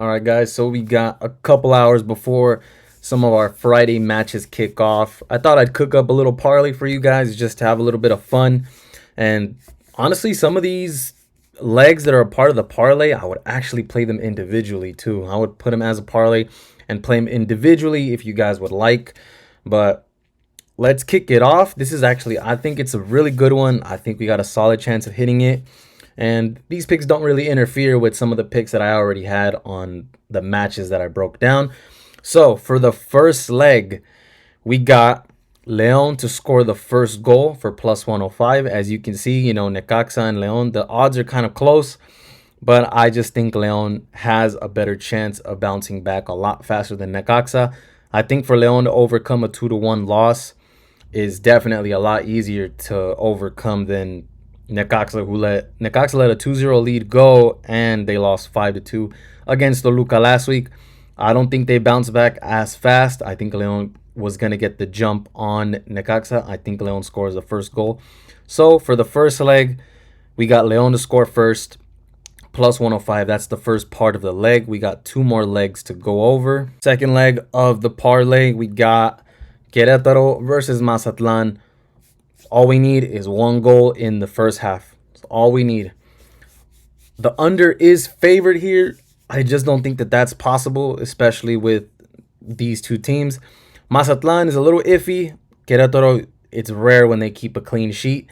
All right, guys, so we got a couple hours before some of our Friday matches kick off. I thought I'd cook up a little parlay for you guys just to have a little bit of fun. And honestly, some of these legs that are a part of the parlay, I would actually play them individually too. I would put them as a parlay and play them individually if you guys would like. But let's kick it off. This is actually, I think it's a really good one. I think we got a solid chance of hitting it. And these picks don't really interfere with some of the picks that I already had on the matches that I broke down. So for the first leg, we got Leon to score the first goal for plus 105. As you can see, Necaxa and Leon, the odds are kind of close, but I just think Leon has a better chance of bouncing back a lot faster than Necaxa. I think for Leon to overcome a 2-1 loss is definitely a lot easier to overcome than Necaxa, Necaxa let a 2-0 lead go, and they lost 5-2 against Toluca last week. I don't think they bounce back as fast. I think Leon was going to get the jump on Necaxa. I think Leon scores the first goal. So for the first leg, we got Leon to score first, plus 105. That's the first part of the leg. We got two more legs to go over. Second leg of the parlay, we got Querétaro versus Mazatlan. All we need is one goal in the first half. That's all we need. The under is favored here. I just don't think that that's possible, especially with these two teams. Mazatlan is a little iffy. Querétaro, it's rare when they keep a clean sheet.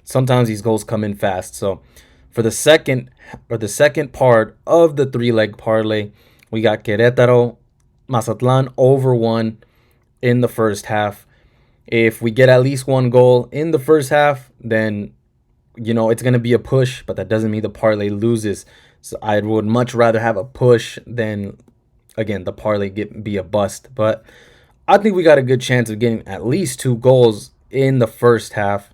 Sometimes these goals come in fast. So for the second part of the three-leg parlay, we got Querétaro, Mazatlan over 1 in the first half. If we get at least one goal in the first half, then it's going to be a push, but that doesn't mean the parlay loses. So I would much rather have a push than, again, the parlay be a bust. But I think we got a good chance of getting at least 2 goals in the first half.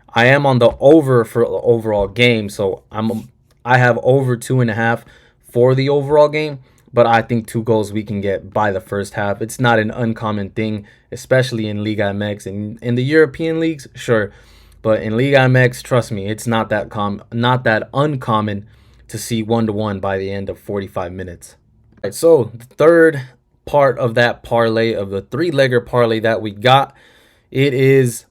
I am on the over for the overall game, so I have over 2.5 for the overall game. But I think 2 goals we can get by the first half. It's not an uncommon thing, especially in Liga MX and in the European leagues, sure. But in Liga MX, trust me, it's not that uncommon to see 1-1 by the end of 45 minutes. All right, so the third part of that parlay, of the three-legger parlay that we got, it is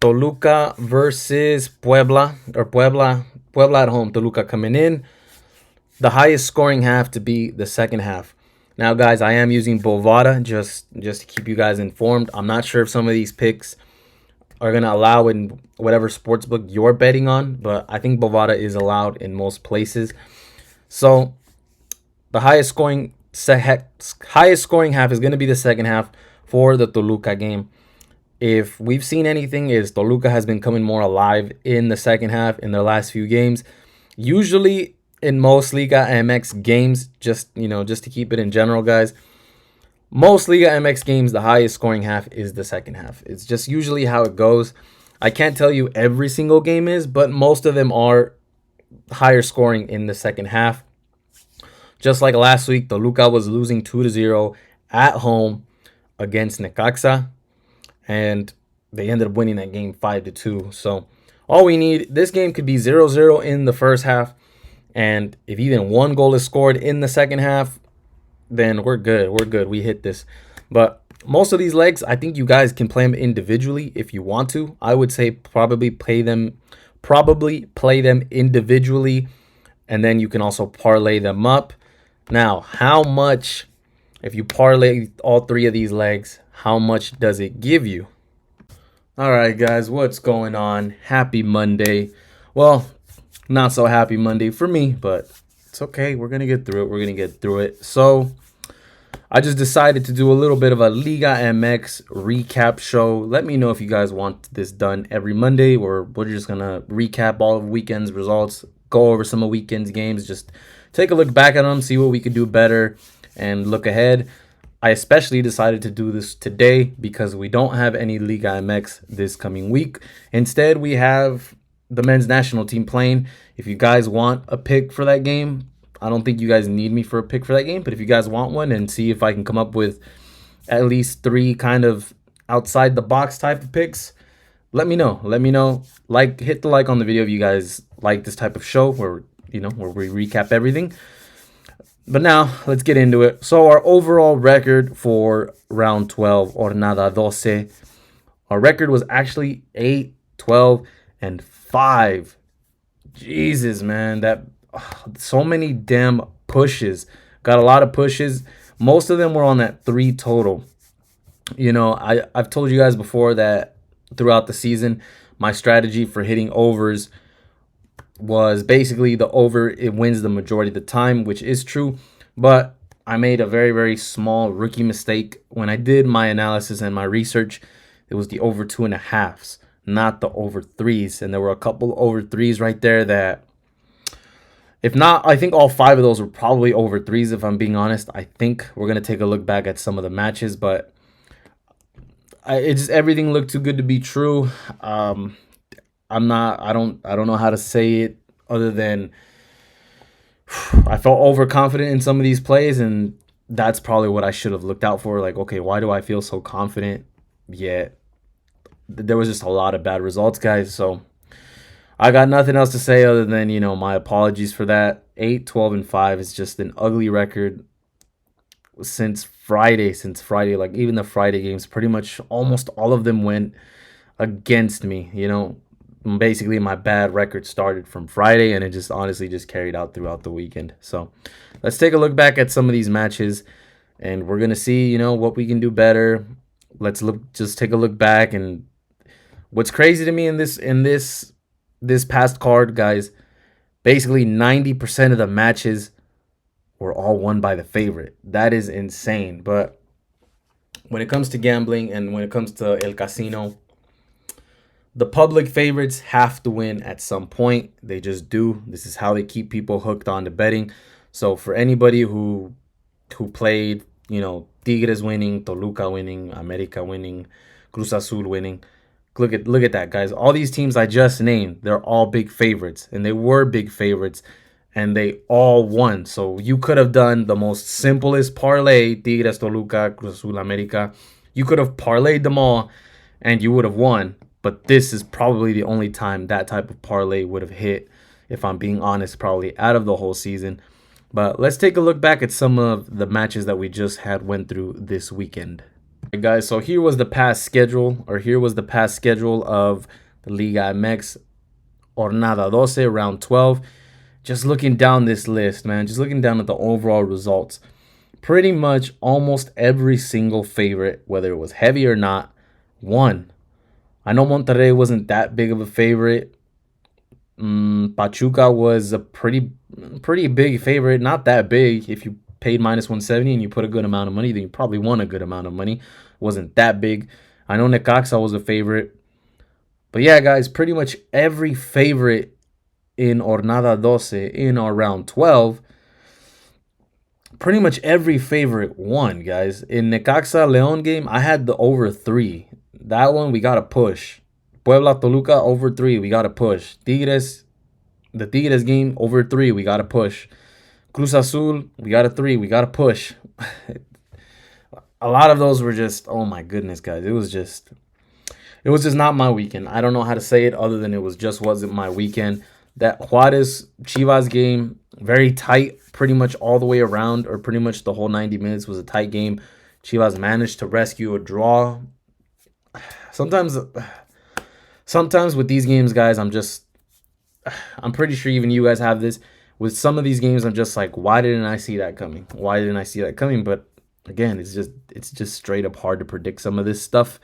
Toluca versus Puebla, or Puebla at home. Toluca coming in. The highest scoring half to be the second half. Now, guys, I am using Bovada just to keep you guys informed. I'm not sure if some of these picks are going to allow in whatever sportsbook you're betting on, but I think Bovada is allowed in most places. So the highest scoring half is going to be the second half for the Toluca game. If we've seen anything, is Toluca has been coming more alive in the second half in their last few games. Usually in most Liga MX games, just to keep it in general, guys, most Liga MX games, the highest scoring half is the second half. It's just usually how it goes. I can't tell you every single game is, but most of them are higher scoring in the second half. Just like last week, Toluca was losing 2-0 at home against Necaxa, and they ended up winning that game 5-2. So all we need, this game could be 0-0 in the first half, and if even one goal is scored in the second half, then we're good. We're good. We hit this. But most of these legs, I think you guys can play them individually if you want to. I would say probably play them individually, and then you can also parlay them up. Now, how much, if you parlay all 3 of these legs, how much does it give you? All right, guys, what's going on? Happy Monday. Well, not so happy Monday for me, but it's okay. We're going to get through it. So I just decided to do a little bit of a Liga MX recap show. Let me know if you guys want this done every Monday, or we're just going to recap all of weekend's results, go over some of weekend's games, just take a look back at them, see what we could do better, and look ahead. I especially decided to do this today because we don't have any Liga MX this coming week. Instead, we have the men's national team playing. If you guys want a pick for that game, I don't think you guys need me for a pick for that game, but if you guys want one, and see if I can come up with at least 3 kind of outside the box type of picks, let me know. Hit the like on the video if you guys like this type of show where we recap everything. But now let's get into it. So our overall record for round 12, Jornada 12, our record was actually 8, 12, and 5. Jesus, man, that so many damn pushes. Got a lot of pushes. Most of them were on that 3 total. I've told you guys before that throughout the season, my strategy for hitting overs was basically the over, it wins the majority of the time, which is true. But I made a very, very small rookie mistake. When I did my analysis and my research, it was the over 2.5s, not the over 3s. And there were a couple over 3s right there that, if not, I think all 5 of those were probably over 3s, if I'm being honest. I think we're going to take a look back at some of the matches, but it just, everything looked too good to be true. I don't know how to say it other than I felt overconfident in some of these plays, and that's probably what I should have looked out for. Like, okay, why do I feel so confident? Yet there was just a lot of bad results, guys. So I got nothing else to say other than, my apologies for that. 8, 12, and 5 is just an ugly record since Friday. Like, even the Friday games, pretty much almost all of them went against me. Basically my bad record started from Friday, and it just honestly just carried out throughout the weekend. So let's take a look back at some of these matches, and we're gonna see, what we can do better. Just take a look back. And what's crazy to me in this past card, guys, basically 90% of the matches were all won by the favorite. That is insane. But when it comes to gambling and when it comes to El Casino, the public favorites have to win at some point. They just do. This is how they keep people hooked on to betting. So for anybody who played, Tigres winning, Toluca winning, America winning, Cruz Azul winning, look at that, guys. All these teams I just named, they're all big favorites, and they were big favorites, and they all won. So you could have done the most simplest parlay, Tigres, Toluca, Cruz Azul, America. You could have parlayed them all, and you would have won. But this is probably the only time that type of parlay would have hit, if I'm being honest, probably out of the whole season. But let's take a look back at some of the matches that we just had went through this weekend. All right, guys, so here was the past schedule of the Liga MX Jornada 12, round 12. Just looking down this list, man, just looking down at the overall results, pretty much almost every single favorite, whether it was heavy or not, won. I know Monterrey wasn't that big of a favorite. Pachuca was a pretty big favorite. Not that big. If you paid minus 170 and you put a good amount of money, then you probably won a good amount of money. It wasn't that big. I know Necaxa was a favorite. But yeah, guys, pretty much every favorite in Jornada 12, in our round 12, pretty much every favorite won, guys. In Necaxa Leon game, I had the over 3. That one, we got to push. Puebla Toluca, over 3, we got to push. The Tigres game, over 3, we got to push. Cruz Azul, we got a 3, we got to push. A lot of those were just, oh my goodness, guys. It was just not my weekend. I don't know how to say it other than wasn't my weekend. That Juarez Chivas game, very tight, pretty much all the way around, or pretty much the whole 90 minutes was a tight game. Chivas managed to rescue a draw. Sometimes with these games, guys, I'm pretty sure even you guys have this. With some of these games, I'm just like, why didn't I see that coming? But again, it's just straight up hard to predict some of this stuff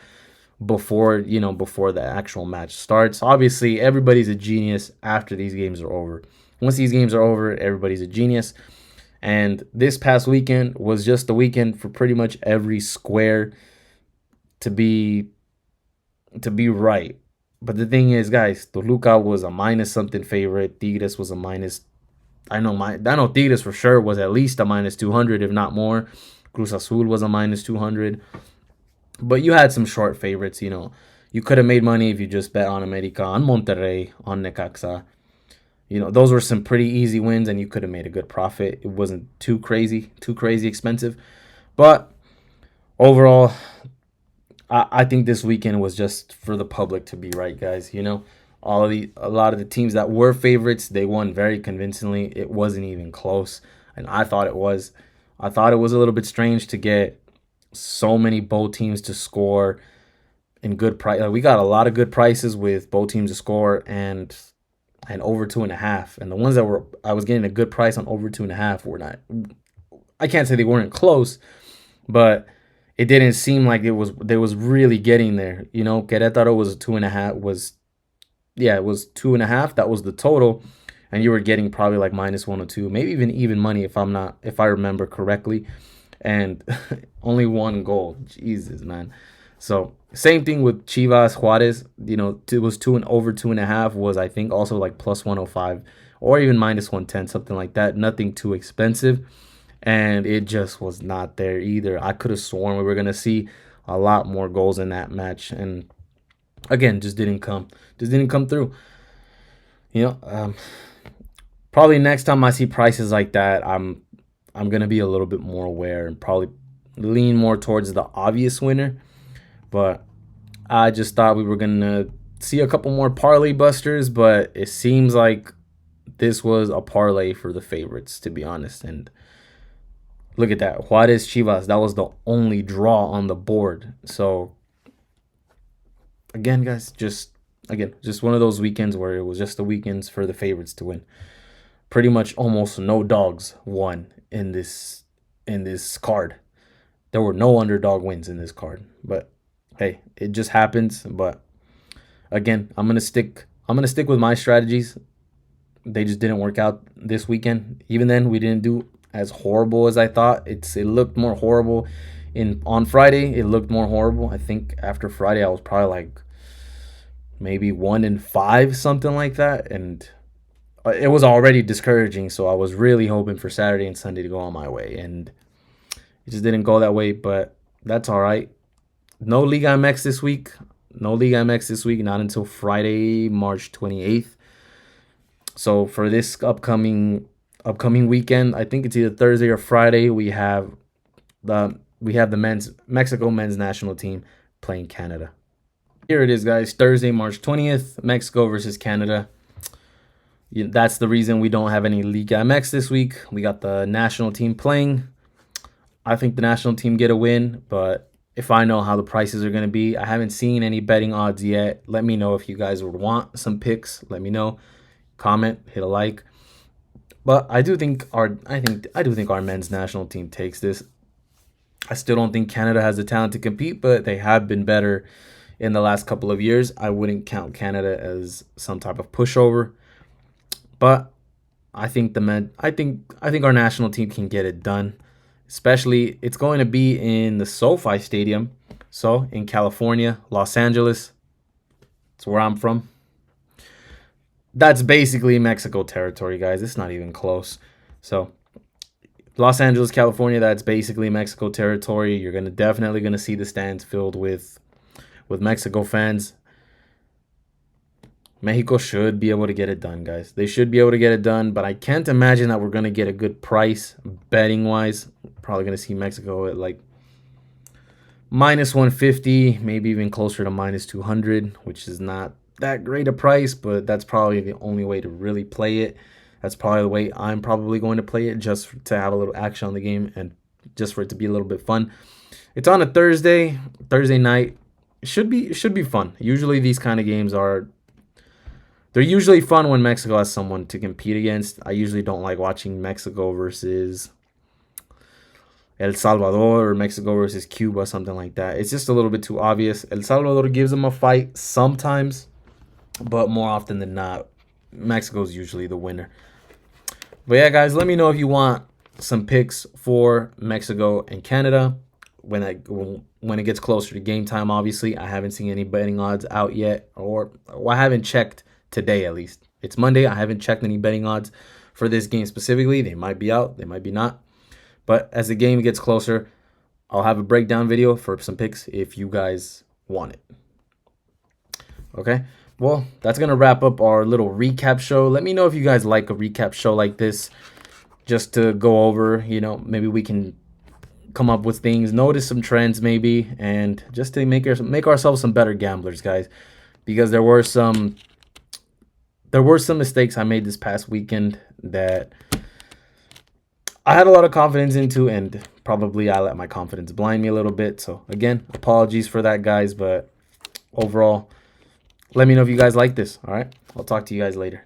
before the actual match starts. Obviously, everybody's a genius after these games are over. Once these games are over, everybody's a genius. And this past weekend was just a weekend for pretty much every square to be right. But the thing is, guys, Toluca was a minus something favorite. Tigres was a minus. I know Tigres for sure was at least a minus 200, if not more. Cruz Azul was a minus 200. But you had some short favorites, You could have made money if you just bet on America, on Monterrey, on Necaxa. Those were some pretty easy wins, and you could have made a good profit. It wasn't too crazy expensive. But overall, I think this weekend was just for the public to be right, guys. A lot of the teams that were favorites, they won very convincingly. It wasn't even close. and I thought it was. I thought it was a little bit strange to get so many both teams to score in good price. Like, we got a lot of good prices with both teams to score and over 2.5. And the ones that were I was getting a good price on over 2.5 were not. I can't say they weren't close, but it didn't seem like it was. They was really getting there. You know, Querétaro was 2.5. It was 2.5. That was the total, and you were getting probably like -1 or 2, maybe even money if I remember correctly, and only one goal. Jesus, man. So same thing with Chivas Juarez. You know, it was two and over 2.5 was, I think, also like +105 or even -110, something like that. Nothing too expensive, and it just was not there either. I could have sworn we were gonna see a lot more goals in that match, and again, just didn't come through. You know, probably next time I see prices like that, I'm gonna be a little bit more aware and probably lean more towards the obvious winner. But I just thought we were gonna see a couple more parlay busters, but it seems like this was a parlay for the favorites, to be honest. And look at that, Juarez Chivas. That was the only draw on the board. So again, guys, just one of those weekends where it was just the weekends for the favorites to win. Pretty much almost no dogs won in this card. There were no underdog wins in this card, but hey, it just happens. But again, I'm gonna stick with my strategies. They just didn't work out this weekend. Even then, we didn't do as horrible as I thought. It looked more horrible on Friday. It looked more horrible. I think after Friday, I was probably like maybe 1-5, something like that, and it was already discouraging. So I was really hoping for Saturday and Sunday to go on my way, and it just didn't go that way. But that's all right. No Liga MX this week. No Liga MX this week. Not until Friday, March 28th. So for this upcoming weekend, I think it's either Thursday or Friday. We have the Mexico men's national team playing Canada. Here it is, guys. Thursday, March 20th. Mexico versus Canada. That's the reason we don't have any Liga MX this week. We got the national team playing. I think the national team get a win, but if I know how the prices are going to be, I haven't seen any betting odds yet. Let me know if you guys would want some picks. Let me know. Comment, hit a like. But I do think our men's national team takes this. I still don't think Canada has the talent to compete, but they have been better in the last couple of years. I wouldn't count Canada as some type of pushover, but I think our national team can get it done. Especially, it's going to be in the SoFi Stadium, so in California, Los Angeles. It's where I'm from. That's basically Mexico territory, guys. It's not even close. So Los Angeles, California, that's basically Mexico territory. You're definitely gonna see the stands filled with Mexico fans. Mexico should be able to get it done, guys. They should be able to get it done, but I can't imagine that we're gonna get a good price betting wise. Probably gonna see Mexico at like -150, maybe even closer to -200, which is not that great a price, but that's probably the only way to really play it. That's probably the way I'm probably going to play it, just to have a little action on the game and just for it to be a little bit fun. It's on a Thursday night. It should be fun. Usually these kind of games they're usually fun when Mexico has someone to compete against. I usually don't like watching Mexico versus El Salvador or Mexico versus Cuba, something like that. It's just a little bit too obvious. El Salvador gives them a fight sometimes, but more often than not, Mexico's usually the winner. But yeah, guys, let me know if you want some picks for Mexico and Canada when it gets closer to game time. Obviously, I haven't seen any betting odds out yet, or I haven't checked today at least. It's Monday. I haven't checked any betting odds for this game specifically. They might be out. They might be not. But as the game gets closer, I'll have a breakdown video for some picks if you guys want it. Okay. Well, that's going to wrap up our little recap show. Let me know if you guys like a recap show like this, just to go over, maybe we can come up with things, notice some trends maybe, and just to make ourselves some better gamblers, guys, because there were some mistakes I made this past weekend that I had a lot of confidence into, and probably I let my confidence blind me a little bit. So again, apologies for that, guys. But overall, let me know if you guys like this. All right, I'll talk to you guys later.